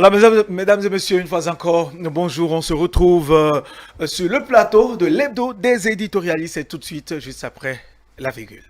Voilà, mesdames et messieurs, une fois encore, bonjour. On se retrouve sur le plateau de l'hebdo des éditorialistes et tout de suite, juste après la virgule.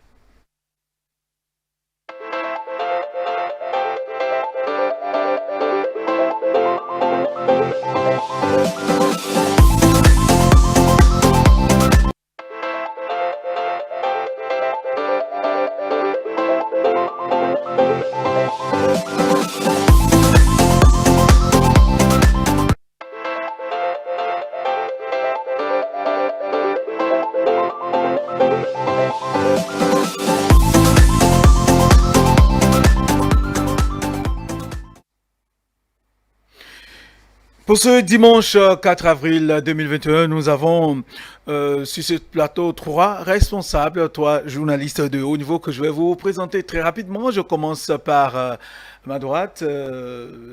Pour ce dimanche 4 avril 2021, nous avons sur ce plateau trois responsables, trois journalistes de haut niveau que je vais vous présenter très rapidement. Je commence par ma droite,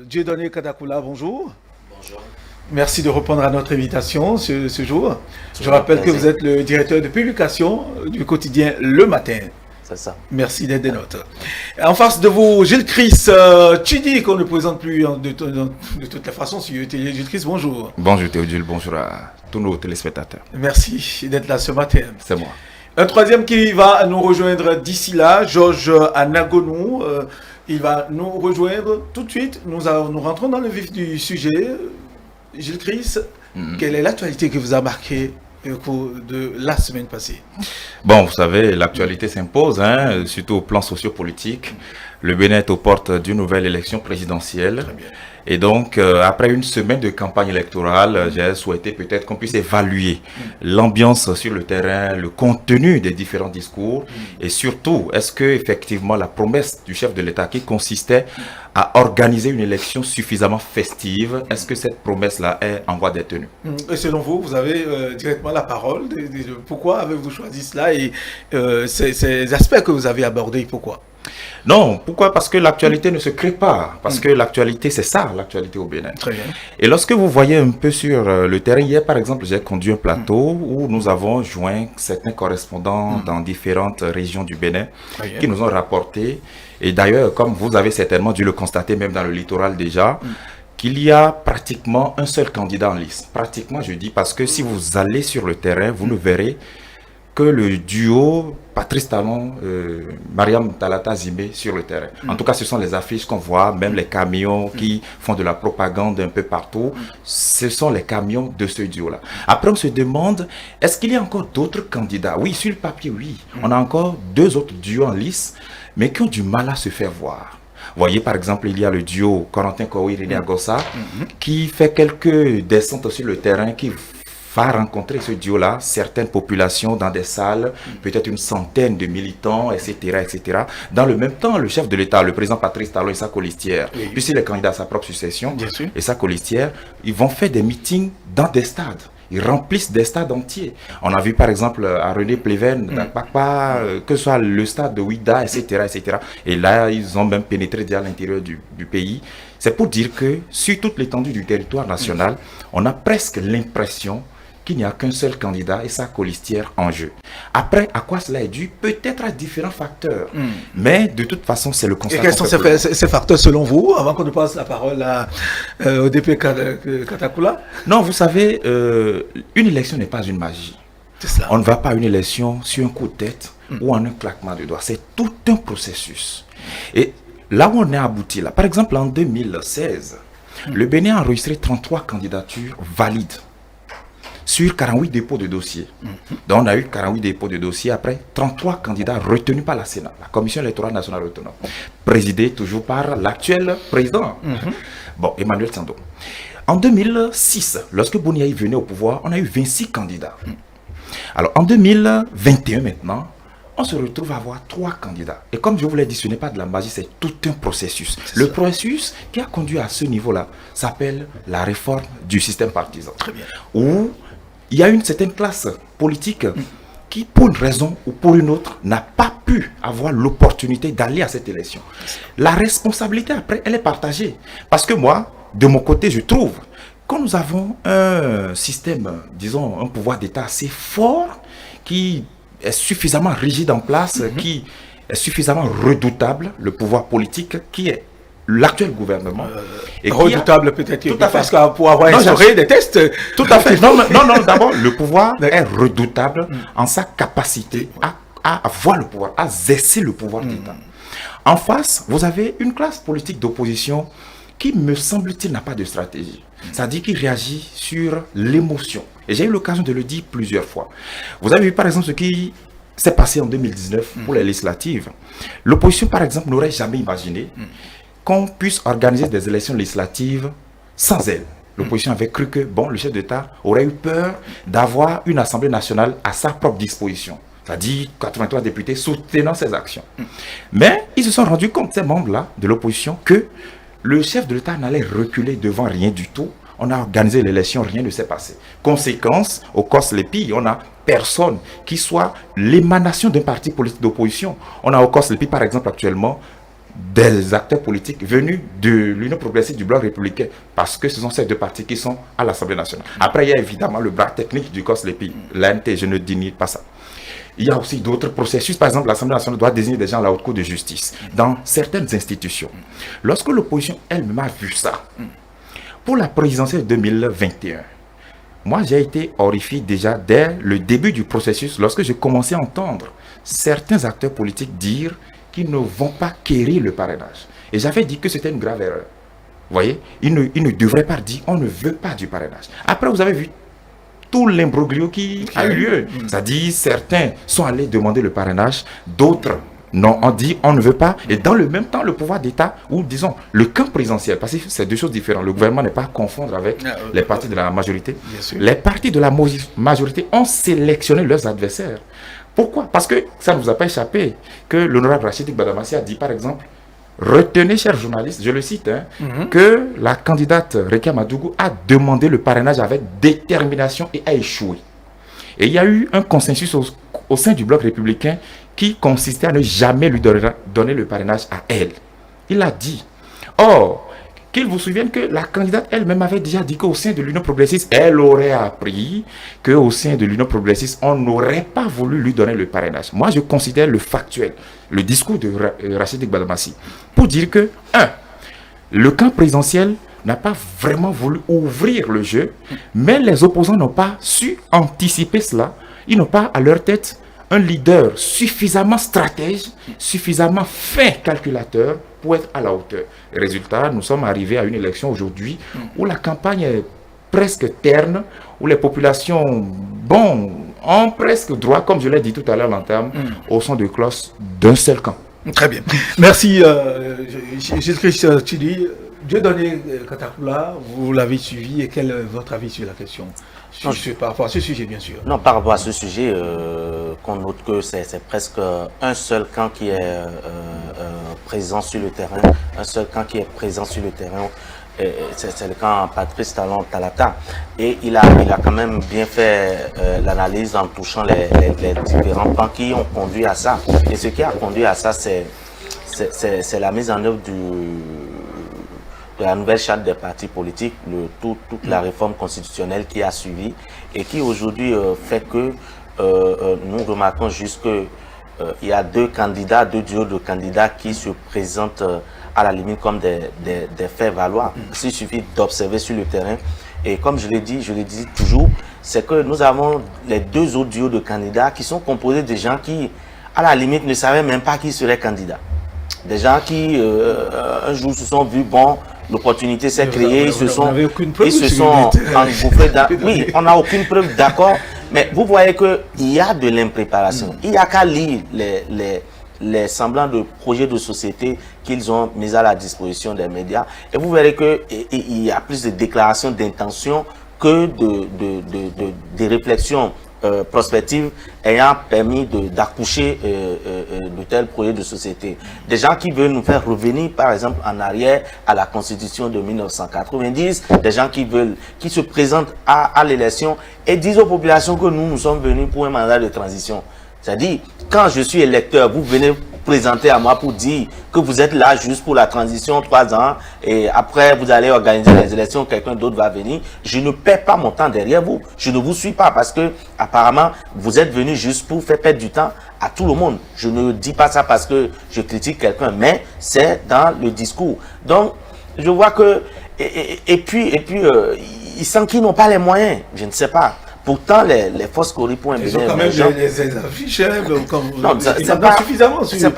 Dieudonné Katakula, bonjour. Bonjour. Merci de répondre à notre invitation ce jour. Je Toujours un rappelle que plaisir. vous êtes le directeur de publication du quotidien Le Matin. C'est ça. Merci d'être des nôtres. En face de vous, Gilles Chris, tu dis qu'on ne présente plus de toutes les façons sur télé. Gilles Chris, bonjour. Bonjour Théodule, bonjour à tous nos téléspectateurs. Merci d'être là ce matin. C'est moi. Un troisième qui va nous rejoindre d'ici là, Georges Anagonou. Il va nous rejoindre tout de suite. Nous rentrons dans le vif du sujet. Gilles Chris, quelle est l'actualité qui vous a marqué au cours de la semaine passée? Bon, vous savez, l'actualité s'impose, surtout au plan sociopolitique. Le Bénin est aux portes d'une nouvelle élection présidentielle. Très bien. Et donc, après une semaine de campagne électorale, j'ai souhaité peut-être qu'on puisse évaluer l'ambiance sur le terrain, le contenu des différents discours, et surtout, est-ce que effectivement la promesse du chef de l'État qui consistait à organiser une élection suffisamment festive, est-ce que cette promesse-là est en voie d'être tenue? Et selon vous, vous avez directement la parole. Pourquoi avez-vous choisi cela et ces aspects que vous avez abordés, pourquoi? Non, pourquoi? Parce que l'actualité ne se crée pas. Parce que l'actualité, c'est ça, l'actualité au Bénin. Très bien. Et lorsque vous voyez un peu sur le terrain, hier par exemple, j'ai conduit un plateau où nous avons joint certains correspondants dans différentes régions du Bénin Très bien. qui nous ont rapporté. Et d'ailleurs, comme vous avez certainement dû le constater, même dans le littoral déjà, qu'il y a pratiquement un seul candidat en lice. Pratiquement, je dis, parce que si vous allez sur le terrain, vous ne verrez que le duo Patrice Talon, Mariam Talata Zimé sur le terrain. En tout cas, ce sont les affiches qu'on voit, même les camions qui font de la propagande un peu partout. Ce sont les camions de ce duo-là. Après, on se demande, est-ce qu'il y a encore d'autres candidats? Oui, sur le papier, oui. On a encore deux autres duos en lice, mais qui ont du mal à se faire voir. Vous voyez, par exemple, il y a le duo Corentin Kowi-René Agossa qui fait quelques descentes sur le terrain, qui va rencontrer ce duo-là, certaines populations dans des salles, peut-être une centaine de militants, etc., etc. Dans le même temps, le chef de l'État, le président Patrice Talon et sa colistière, Oui. puisqu'il est candidat à sa propre succession, Bien sûr. et sa colistière, ils vont faire des meetings dans des stades. Ils remplissent des stades entiers. On a vu par exemple à René Pleven, d'Akpakpa, que ce soit le stade de Ouida, etc., etc. Et là, ils ont même pénétré déjà à l'intérieur du pays. C'est pour dire que sur toute l'étendue du territoire national, on a presque l'impression qu'il n'y a qu'un seul candidat et sa colistière en jeu. Après, à quoi cela est dû? Peut-être à différents facteurs. Mais de toute façon, c'est le constat. Et quels qu'on sont fait ces facteurs selon vous, avant qu'on ne passe la parole au DP Katakula? Non, vous savez, une élection n'est pas une magie. C'est cela. On ne va pas à une élection sur un coup de tête ou en un claquement de doigts. C'est tout un processus. Et là où on est abouti, là, par exemple en 2016, le Bénin a enregistré 33 candidatures valides sur 48 dépôts de dossiers. Donc on a eu 48 dépôts de dossiers, après 33 candidats retenus par la Sénat, la Commission électorale nationale autonome, présidée toujours par l'actuel président, bon, Emmanuel Sando. En 2006, lorsque Boniaï venait au pouvoir, on a eu 26 candidats. Alors en 2021 maintenant, on se retrouve à avoir 3 candidats. Et comme je vous l'ai dit, ce n'est pas de la magie, c'est tout un processus. Le processus qui a conduit à ce niveau-là s'appelle la réforme du système partisan. Très bien. Où il y a une certaine classe politique qui, pour une raison ou pour une autre, n'a pas pu avoir l'opportunité d'aller à cette élection. La responsabilité, après, elle est partagée. Parce que moi, de mon côté, je trouve que nous avons un système, disons, un pouvoir d'État assez fort, qui est suffisamment rigide en place, qui est suffisamment redoutable, le pouvoir politique qui est l'actuel gouvernement. Et redoutable peut-être, tout à fait. parce que pour avoir instauré des tests. Tout à fait. Non, d'abord, le pouvoir est redoutable en sa capacité à avoir le pouvoir, à exercer le pouvoir d'État. En face, vous avez une classe politique d'opposition qui, me semble-t-il, n'a pas de stratégie. C'est-à-dire qu'il réagit sur l'émotion. Et j'ai eu l'occasion de le dire plusieurs fois. Vous avez vu, par exemple, ce qui s'est passé en 2019 pour les législatives. L'opposition, par exemple, n'aurait jamais imaginé qu'on puisse organiser des élections législatives sans elle. L'opposition avait cru que le chef d'État aurait eu peur d'avoir une Assemblée nationale à sa propre disposition. C'est-à-dire 83 députés soutenant ces actions. Mais ils se sont rendus compte, ces membres-là de l'opposition, que le chef de l'État n'allait reculer devant rien du tout. On a organisé l'élection, rien ne s'est passé. Conséquence, au COS-LEPI, on n'a personne qui soit l'émanation d'un parti politique d'opposition. On a au COS-LEPI, par exemple, actuellement, des acteurs politiques venus de l'Union progressiste du Bloc républicain, parce que ce sont ces deux partis qui sont à l'Assemblée nationale. Après, il y a évidemment le bras technique du COS-LEPI, l'ANT, je ne dénie pas ça. Il y a aussi d'autres processus. Par exemple, l'Assemblée nationale doit désigner des gens à la Haute Cour de justice dans certaines institutions. Lorsque l'opposition elle-même a vu ça, pour la présidentielle 2021, moi j'ai été horrifié déjà dès le début du processus, lorsque j'ai commencé à entendre certains acteurs politiques dire qu'ils ne vont pas quérir le parrainage. Et j'avais dit que c'était une grave erreur. Vous voyez, ils ne devraient pas dire on ne veut pas du parrainage. Après, vous avez vu tout l'imbroglio qui a eu lieu. C'est-à-dire, certains sont allés demander le parrainage, d'autres non, on dit on ne veut pas. Et dans le même temps, le pouvoir d'État, ou disons le camp présidentiel, parce que c'est deux choses différentes. Le gouvernement n'est pas à confondre avec les partis de la majorité. Les partis de la majorité ont sélectionné leurs adversaires. Pourquoi? Parce que ça ne vous a pas échappé que l'honorable Rachid Gbadamassi a dit, par exemple, retenez, chers journalistes, je le cite, que la candidate Rekia Madougou a demandé le parrainage avec détermination et a échoué. Et il y a eu un consensus au sein du Bloc républicain qui consistait à ne jamais lui donner le parrainage à elle. Il a dit. Or, qu'il vous souvienne que la candidate elle-même avait déjà dit qu'au sein de l'Union progressiste, elle aurait appris qu'au sein de l'Union progressiste, on n'aurait pas voulu lui donner le parrainage. Moi, je considère le factuel, le discours de Rachid Gbadamassi, pour dire que, le camp présidentiel n'a pas vraiment voulu ouvrir le jeu, mais les opposants n'ont pas su anticiper cela. Ils n'ont pas à leur tête un leader suffisamment stratège, suffisamment fin calculateur pour être à la hauteur. Résultat, nous sommes arrivés à une élection aujourd'hui où la campagne est presque terne, où les populations, ont presque droit, comme je l'ai dit tout à l'heure, l'entame, au son de cloche d'un seul camp. Très bien. Merci, Jésus-Christ Chidi. Dieu donné Katakula, vous l'avez suivi, et quel est votre avis sur la question par rapport à ce sujet, bien sûr? Non, par rapport à ce sujet, qu'on note que c'est presque un seul camp qui est présent sur le terrain, un seul camp qui est présent sur le terrain, c'est le camp Patrice Talon Talata. Et il a quand même bien fait l'analyse en touchant les différents camps qui ont conduit à ça. Et ce qui a conduit à ça, c'est la mise en œuvre de la nouvelle charte des partis politiques, toute la réforme constitutionnelle qui a suivi et qui aujourd'hui fait que nous remarquons juste que il y a deux duos de candidats qui se présentent à la limite comme des faits valoir. Il suffit d'observer sur le terrain. Et comme je l'ai dit toujours, c'est que nous avons les deux autres duos de candidats qui sont composés de gens qui, à la limite, ne savaient même pas qui seraient candidats. Des gens qui, un jour, se sont vus, l'opportunité s'est créée, ils se sont engouffrés dans... Oui, on n'a aucune preuve, d'accord, mais vous voyez qu'il y a de l'impréparation. Il n'y a qu'à lire les semblants de projets de société qu'ils ont mis à la disposition des médias et vous verrez qu'il y a plus de déclarations d'intention que de réflexions prospectives ayant permis d'accoucher de tels projets de société. Des gens qui veulent nous faire revenir, par exemple, en arrière à la Constitution de 1990, des gens qui se présentent à l'élection et disent aux populations que nous sommes venus pour un mandat de transition. C'est-à-dire, quand je suis électeur, vous venez présenter à moi pour dire que vous êtes là juste pour la transition 3 ans et après vous allez organiser les élections, quelqu'un d'autre va venir. Je ne perds pas mon temps derrière vous. Je ne vous suis pas parce que apparemment vous êtes venu juste pour faire perdre du temps à tout le monde. Je ne dis pas ça parce que je critique quelqu'un, mais c'est dans le discours. Donc, je vois que et puis ils sentent qu'ils n'ont pas les moyens. Je ne sais pas. Pourtant, les forces Kori pour un Ils ont quand même les affiches, non, c'est pas suffisamment. C'est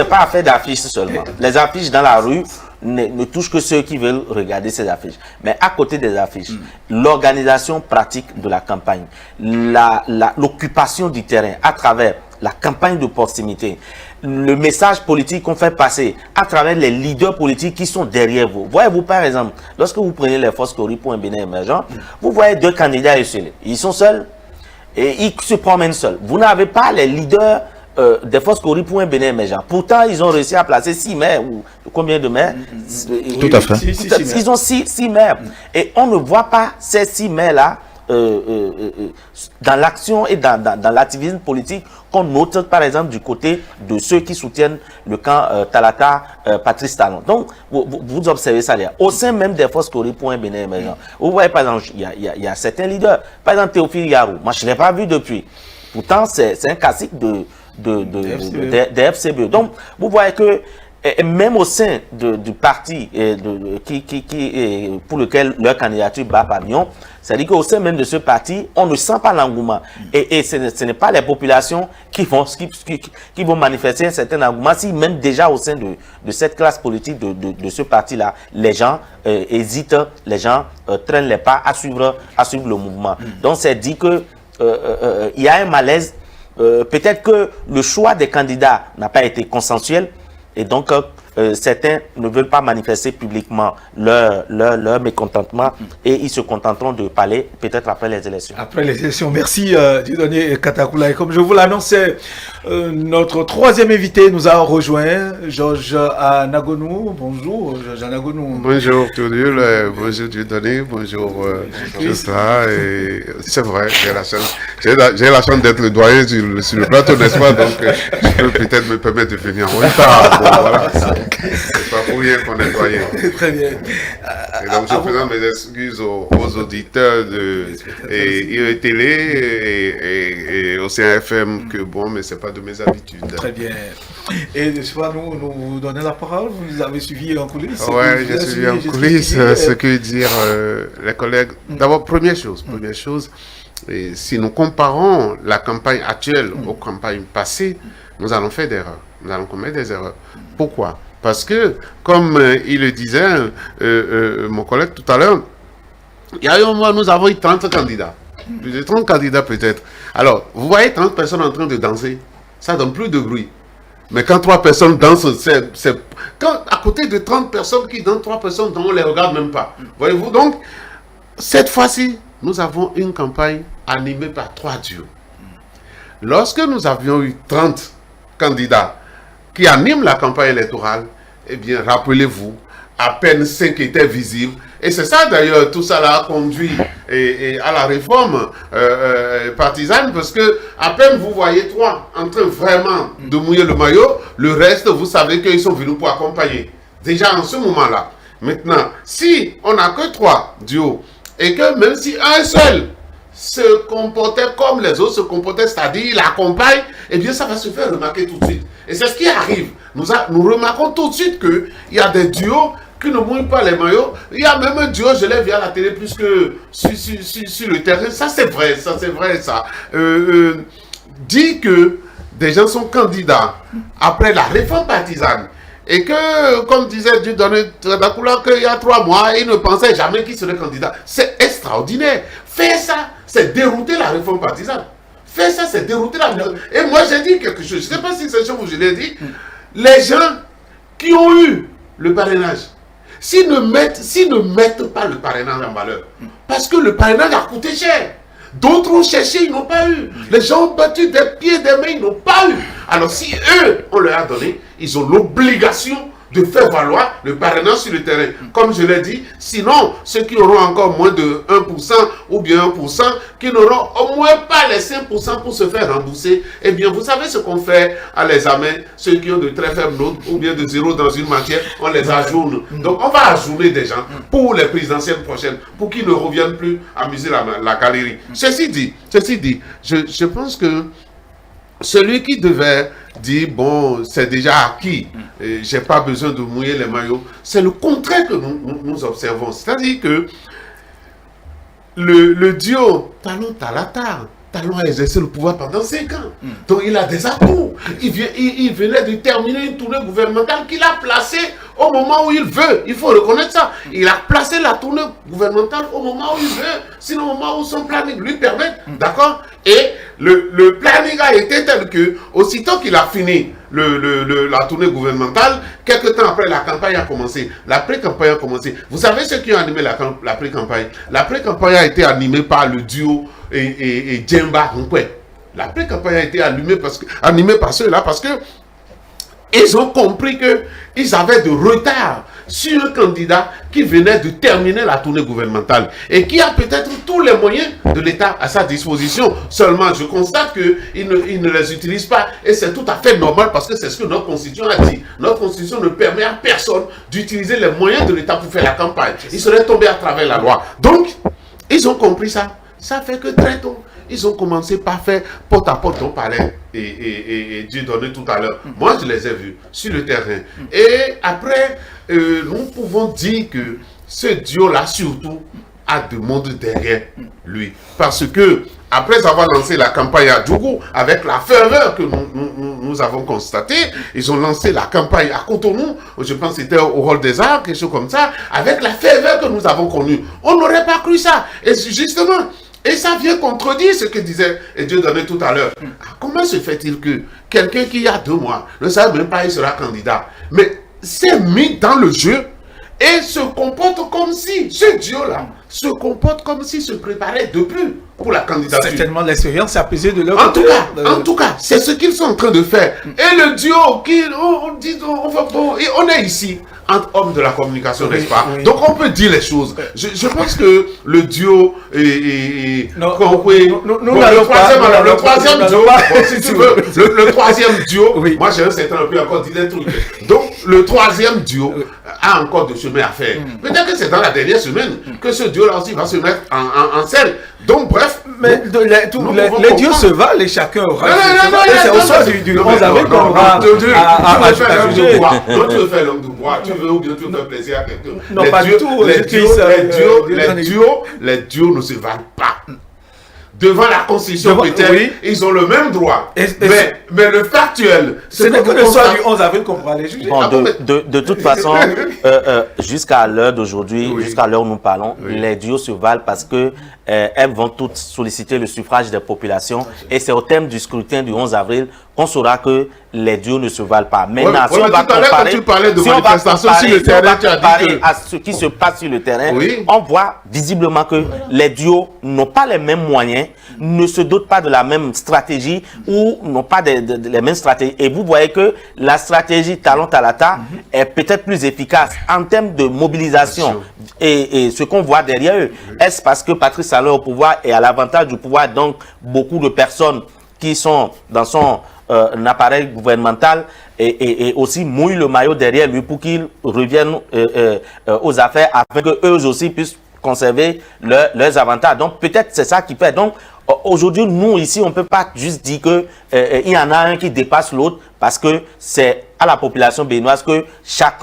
pas affaire d'affiches seulement. Les affiches dans la rue ne touchent que ceux qui veulent regarder ces affiches. Mais à côté des affiches, l'organisation pratique de la campagne, l'occupation du terrain à travers la campagne de proximité, le message politique qu'on fait passer à travers les leaders politiques qui sont derrière vous. Voyez-vous, par exemple, lorsque vous prenez les forces Kori pour un Bénin émergent, vous voyez 2 candidats isolés. Ils sont seuls et ils se promènent seuls. Vous n'avez pas les leaders des forces Kori pour un Bénin émergent. Pourtant, ils ont réussi à placer 6 maires ou combien de maires? Tout à fait. Ils ont 6 maires. Et on ne voit pas ces 6 maires-là dans l'action et dans l'activisme politique qu'on note par exemple du côté de ceux qui soutiennent le camp Talata, Patrice Talon. Donc vous observez ça là. Au sein même des forces Kori pour un Bénin émergent. Vous voyez par exemple, il y a certains leaders. Par exemple Théophile Yarou, moi je ne l'ai pas vu depuis. Pourtant c'est un classique de FCBE. Donc vous voyez que et même au sein du parti pour lequel leur candidature bat pavillon, c'est-à-dire qu'au sein même de ce parti, on ne sent pas l'engouement. Et ce n'est pas les populations qui vont manifester un certain engouement. Si même déjà au sein de cette classe politique, de ce parti-là, les gens hésitent, les gens traînent les pas à suivre le mouvement. Donc c'est dit que il y a un malaise. Peut-être que le choix des candidats n'a pas été consensuel. Et donc, certains ne veulent pas manifester publiquement leur mécontentement et ils se contenteront de parler peut-être après les élections. Après les élections, merci Dieudonné Katakula. Et comme je vous l'annonçais, notre 3e invité nous a rejoint, Georges Anagonou. Bonjour, Georges Anagonou. Bonjour Théodule, bonjour Dieudonné, bonjour Jocelyn. C'est vrai, j'ai la chance d'être le doyen sur le plateau, n'est-ce pas? Donc, je peux peut-être me permettre de venir en retard. Bon, voilà. C'est pas pour rien qu'on est doyen. Très bien. Et donc, je présente mes excuses aux auditeurs de Télé et Océan FM que bon, mais c'est pas de mes habitudes. Très bien. Et je sais pas, nous donner la parole, vous nous avez suivi en coulisses. Oui, j'ai suivi en coulisses ce que dire les collègues. D'abord, première chose, et si nous comparons la campagne actuelle aux campagnes passées, nous allons faire des erreurs. Nous allons commettre des erreurs. Pourquoi? Parce que, comme il le disait, mon collègue tout à l'heure, il y a eu un mois, nous avons eu 30 candidats. Plus de 30 candidats peut-être. Alors, vous voyez 30 personnes en train de danser, ça donne plus de bruit. Mais quand 3 personnes dansent, quand à côté de 30 personnes qui dansent, 3 personnes, on ne les regarde même pas. Voyez-vous, donc, cette fois-ci, nous avons une campagne animée par 3 duos. Lorsque nous avions eu 30 candidats qui animent la campagne électorale, eh bien, rappelez-vous, à peine 5 étaient visibles. Et c'est ça, d'ailleurs, tout ça a conduit à la réforme partisane, parce que à peine vous voyez 3 en train vraiment de mouiller le maillot, le reste, vous savez qu'ils sont venus pour accompagner. Déjà en ce moment-là. Maintenant, si on n'a que 3 duos, et que même si un seul se comportait comme les autres se comportaient, c'est-à-dire il accompagne, eh bien ça va se faire remarquer tout de suite. Et c'est ce qui arrive. Nous remarquons tout de suite qu'il y a des duos qui ne mouillent pas les maillots. Il y a même un duo, je l'ai vu à la télé plus que sur le terrain. Ça c'est vrai, ça. Dit que des gens sont candidats après la réforme partisane. Et que, comme disait Dieudonné Katakula, qu'il y a 3 mois, il ne pensait jamais qu'il serait candidat. C'est extraordinaire. Faire ça, c'est dérouter la réforme partisane. Faire ça, c'est dérouter la réforme. Et moi, j'ai dit quelque chose. Je ne sais pas si c'est chose où je l'ai dit. Les gens qui ont eu le parrainage, s'ils ne mettent pas le parrainage en valeur, parce que le parrainage a coûté cher. D'autres ont cherché, ils n'ont pas eu. Les gens ont battu des pieds, des mains, ils n'ont pas eu. Alors si eux, on leur a donné, ils ont l'obligation de faire valoir le parrainage sur le terrain. Comme je l'ai dit, sinon, ceux qui auront encore moins de 1% ou bien 1%, qui n'auront au moins pas les 5% pour se faire rembourser, eh bien, vous savez ce qu'on fait à l'examen, ceux qui ont de très faibles notes ou bien de 0 dans une matière, on les ajourne. Donc, on va ajourner des gens pour les présidentielles prochaines, pour qu'ils ne reviennent plus amuser la galerie. Ceci dit, je pense que celui qui devait dire, bon, c'est déjà acquis, j'ai pas besoin de mouiller les maillots, c'est le contraire que nous observons. C'est-à-dire que le duo Talon-Talata, Talon a exercé le pouvoir pendant 5 ans. Donc il a des atouts. Il venait de terminer une tournée gouvernementale qu'il a placée au moment où il veut. Il faut reconnaître ça. Il a placé la tournée gouvernementale au moment où il veut. Sinon au moment où son planning lui permet. D'accord? Et le planning a été tel que, aussitôt qu'il a fini la tournée gouvernementale, quelques temps après, la campagne a commencé. La pré-campagne a commencé. Vous savez ceux qui ont animé la pré-campagne? La pré-campagne a été animée par le duo et Djemba Nkwe. La pré-campagne a été animée par ceux-là parce que ils ont compris qu'ils avaient de retard sur un candidat qui venait de terminer la tournée gouvernementale et qui a peut-être tous les moyens de l'État à sa disposition. Seulement, je constate qu'ils ne les utilisent pas et c'est tout à fait normal parce que c'est ce que notre Constitution a dit. Notre Constitution ne permet à personne d'utiliser les moyens de l'État pour faire la campagne. Ils seraient tombés à travers la loi. Donc, ils ont compris ça. Ça fait que très tôt, ils ont commencé par faire porte-à-porte dont parlait et Dieu donnait tout à l'heure. Moi, je les ai vus sur le terrain. Et après, nous pouvons dire que ce duo-là, surtout, a de monde derrière lui. Parce que, après avoir lancé la campagne à Djougou, avec la ferveur que nous avons constatée, ils ont lancé la campagne à Cotonou, je pense que c'était au Hall des Arts, quelque chose comme ça, avec la ferveur que nous avons connue. On n'aurait pas cru ça. Et justement, et ça vient contredire ce que disait Dieu donnait tout à l'heure. Comment se fait-il que quelqu'un qui il y a 2 mois ne savait même pas qu'il sera candidat, mais s'est mis dans le jeu et se comporte comme si, ce duo-là, se comporte comme s'il se préparait depuis pour la candidature. Certainement, l'expérience a pesé de leur côté. En tout cas, c'est ce qu'ils sont en train de faire. Et le duo, on est ici entre hommes de la communication, n'est-ce pas? Oui. Donc on peut dire les choses. Je pense que le duo le troisième duo, oui. Moi j'ai un certain peu encore dit des trucs. Donc le troisième duo a encore de chemin à faire. Peut-être que c'est dans la dernière semaine que ce duo-là aussi va se mettre en scène. Donc bref, mais les dieux se valent et chacun aura. C'est au soir du 11 avril qu'on aura à juger. Non, tu veux faire l'homme de bois, tu veux ou bien tu veux faire plaisir à quelqu'un. Non, pas du tout. Les duos ne se valent pas. Devant la Constitution, peut-être, oui. Ils ont le même droit. Mais le factuel, ce n'est que le soir du 11 avril qu'on pourra les juger. Bon, de toute façon, jusqu'à l'heure d'aujourd'hui, jusqu'à l'heure où nous parlons, les duos se valent parce que elles vont toutes solliciter le suffrage des populations. Et c'est au thème du scrutin du 11 avril qu'on saura que les duos ne se valent pas. Maintenant, si on va comparer à ce qui se passe sur le terrain, on voit visiblement que les duos n'ont pas les mêmes moyens, ne se dotent pas de la même stratégie ou n'ont pas les mêmes stratégies. Et vous voyez que la stratégie Talon-Talata est peut-être plus efficace en termes de mobilisation. Et ce qu'on voit derrière eux, est-ce parce que Patrice Talon est au pouvoir et à l'avantage du pouvoir, donc beaucoup de personnes qui sont dans son appareil gouvernemental et aussi mouillent le maillot derrière lui pour qu'ils reviennent aux affaires afin qu'eux aussi puissent conserver leurs avantages. Donc peut-être c'est ça qui fait. Donc aujourd'hui, nous ici, on ne peut pas juste dire qu'il y en a un qui dépasse l'autre parce que c'est à la population béninoise que chaque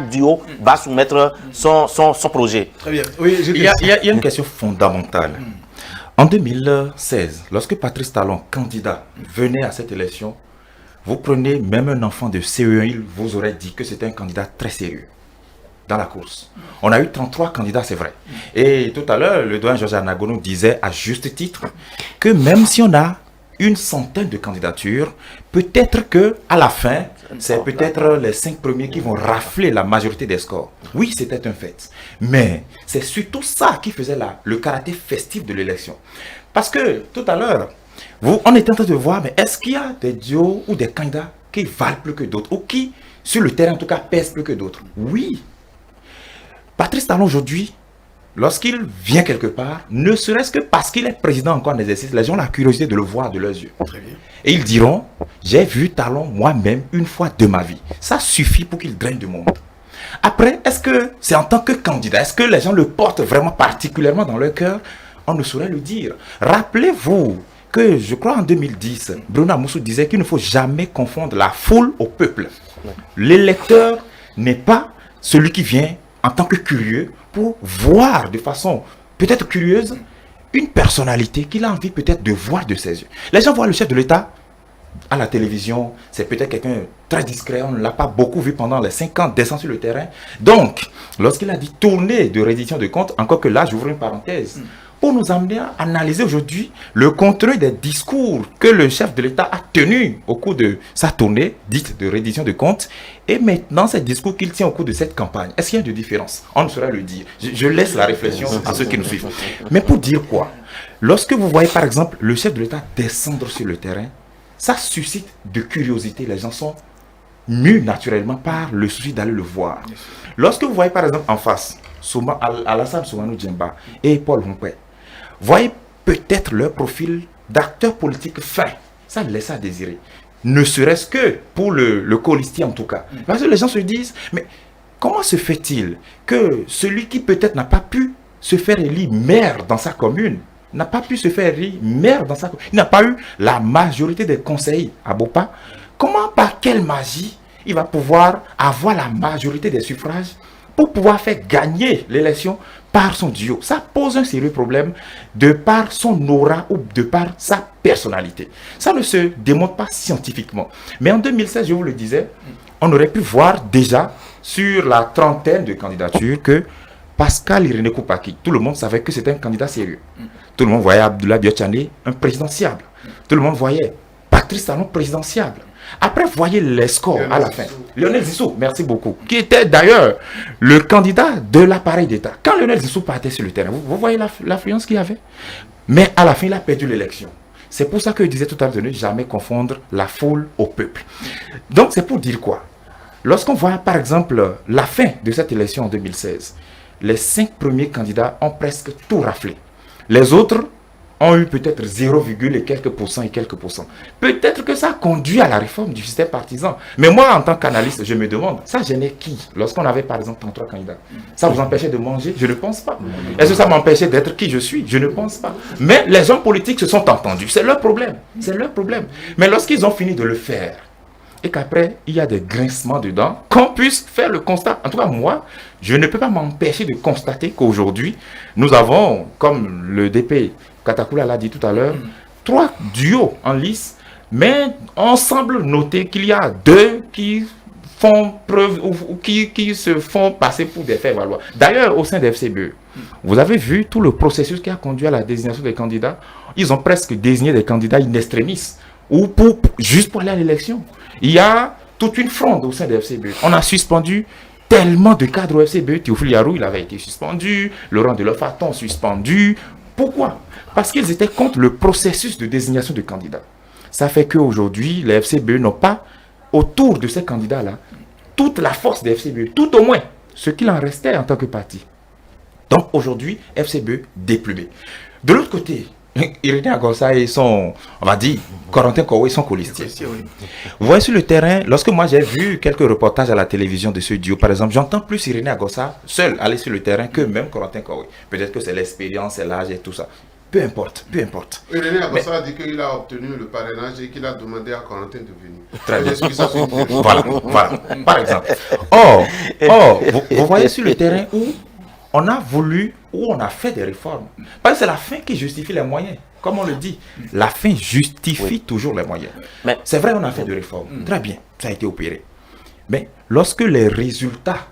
duo va soumettre son projet. Très bien. Oui, il y a une question fondamentale. En 2016, lorsque Patrice Talon, candidat, venait à cette élection, vous prenez même un enfant de CE1, il vous aurait dit que c'était un candidat très sérieux dans la course. On a eu 33 candidats, c'est vrai. Et tout à l'heure, le doyen Georges Anagono disait à juste titre que même si on a une centaine de candidatures, peut-être que à la fin, c'est peut-être les 5 premiers qui vont rafler la majorité des scores. Oui, c'était un fait. Mais c'est surtout ça qui faisait le caractère festif de l'élection. Parce que tout à l'heure, on était en train de voir, mais est-ce qu'il y a des duos ou des candidats qui valent plus que d'autres ou qui sur le terrain en tout cas, pèsent plus que d'autres. Oui. Patrice Talon aujourd'hui, lorsqu'il vient quelque part, ne serait-ce que parce qu'il est président encore en exercice, les gens ont la curiosité de le voir de leurs yeux. Très bien. Et ils diront, j'ai vu Talon moi-même une fois de ma vie. Ça suffit pour qu'il draine du monde. Après, est-ce que c'est en tant que candidat, est-ce que les gens le portent vraiment particulièrement dans leur cœur? On ne saurait le dire. Rappelez-vous que, je crois en 2010, Bruno Amoussou disait qu'il ne faut jamais confondre la foule au peuple. L'électeur n'est pas celui qui vient en tant que curieux pour voir de façon peut-être curieuse une personnalité qu'il a envie peut-être de voir de ses yeux. Les gens voient le chef de l'État à la télévision, c'est peut-être quelqu'un très discret, on ne l'a pas beaucoup vu pendant les 5 ans, descend sur le terrain. Donc, lorsqu'il a dit tourner de reddition de comptes, encore que là, j'ouvre une parenthèse, pour nous amener à analyser aujourd'hui le contenu des discours que le chef de l'État a tenu au cours de sa tournée dite de reddition de comptes, et maintenant ces discours qu'il tient au cours de cette campagne. Est-ce qu'il y a de différence? On ne saurait le dire. Je laisse la réflexion à ceux qui nous suivent. Mais pour dire quoi? Lorsque vous voyez par exemple le chef de l'État descendre sur le terrain, ça suscite de curiosité. Les gens sont mus naturellement par le souci d'aller le voir. Lorsque vous voyez par exemple en face Alassane Soumanou Djemba et Paul Humpé, voyez peut-être leur profil d'acteurs politiques fins. Ça laisse à désirer. Ne serait-ce que pour le colistier en tout cas. Parce que les gens se disent, mais comment se fait-il que celui qui peut-être n'a pas pu se faire élire maire dans sa commune, n'a pas pu se faire élire maire dans sa commune, il n'a pas eu la majorité des conseillers à Bopa, comment, par quelle magie, il va pouvoir avoir la majorité des suffrages pour pouvoir faire gagner l'élection par son duo? Ça pose un sérieux problème de par son aura ou de par sa personnalité. Ça ne se démontre pas scientifiquement. Mais en 2016, je vous le disais, on aurait pu voir déjà sur la trentaine de candidatures que Pascal Irénée Koupaki, tout le monde savait que c'était un candidat sérieux. Tout le monde voyait Abdoulaye Biotchane un présidentiable. Tout le monde voyait Patrice Talon présidentiable. Après, voyez les scores à la fin. Lionel Zissou, merci beaucoup, qui était d'ailleurs le candidat de l'appareil d'État. Quand Lionel Zissou partait sur le terrain, vous voyez l'affluence qu'il avait. Mais à la fin, il a perdu l'élection. C'est pour ça que je disais tout à l'heure de ne jamais confondre la foule au peuple. Donc, c'est pour dire quoi? Lorsqu'on voit, par exemple, la fin de cette élection en 2016, les 5 premiers candidats ont presque tout raflé. Les autres ont eu peut-être 0, et quelques pourcents et quelques pourcents. Peut-être que ça conduit à la réforme du système partisan. Mais moi, en tant qu'analyste, je me demande, ça gênait qui? Lorsqu'on avait par exemple 33 candidats, ça vous empêchait de manger? Je ne pense pas. Est-ce que ça m'empêchait d'être qui je suis? Je ne pense pas. Mais les hommes politiques se sont entendus. C'est leur problème. C'est leur problème. Mais lorsqu'ils ont fini de le faire, et qu'après, il y a des grincements dedans, qu'on puisse faire le constat. En tout cas, moi, je ne peux pas m'empêcher de constater qu'aujourd'hui, nous avons, comme le DP Katakula l'a dit tout à l'heure, 3 duos en lice, mais on semble noter qu'il y a 2 qui font preuve ou qui se font passer pour des faits valoir. D'ailleurs, au sein des FCBE, vous avez vu tout le processus qui a conduit à la désignation des candidats. Ils ont presque désigné des candidats in extremis, ou juste pour aller à l'élection. Il y a toute une fronde au sein des FCBE. On a suspendu tellement de cadres au FCBE. Théophile Yarou, il avait été suspendu. Laurent Delofaton, suspendu. Pourquoi? Parce qu'ils étaient contre le processus de désignation de candidats. Ça fait qu'aujourd'hui, les FCBE n'ont pas, autour de ces candidats-là, toute la force des FCBE, tout au moins ce qu'il en restait en tant que parti. Donc aujourd'hui, FCBE déplumé. De l'autre côté, Irénée Agossa et son, on va dire, Corentin Koué, son colistier. Vous voyez sur le terrain, lorsque moi j'ai vu quelques reportages à la télévision de ce duo, par exemple, j'entends plus Irénée Agossa seul aller sur le terrain que même Corentin Koué. Peut-être que c'est l'expérience, c'est l'âge et tout ça. Peu importe, peu importe. Irénée Agossa a dit qu'il a obtenu le parrainage et qu'il a demandé à Corentin de venir. Très bien. Voilà, par exemple. Or, vous voyez sur le terrain où on a voulu, où on a fait des réformes. Parce que c'est la fin qui justifie les moyens. Comme on le dit, la fin justifie toujours les moyens. Mais c'est vrai, on a fait des réformes. Très bien, ça a été opéré. Mais lorsque les résultats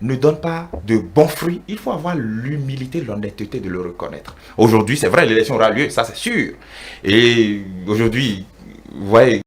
ne donnent pas de bons fruits, il faut avoir l'humilité, l'honnêteté de le reconnaître. Aujourd'hui, c'est vrai, l'élection aura lieu, ça c'est sûr. Et aujourd'hui, vous voyez,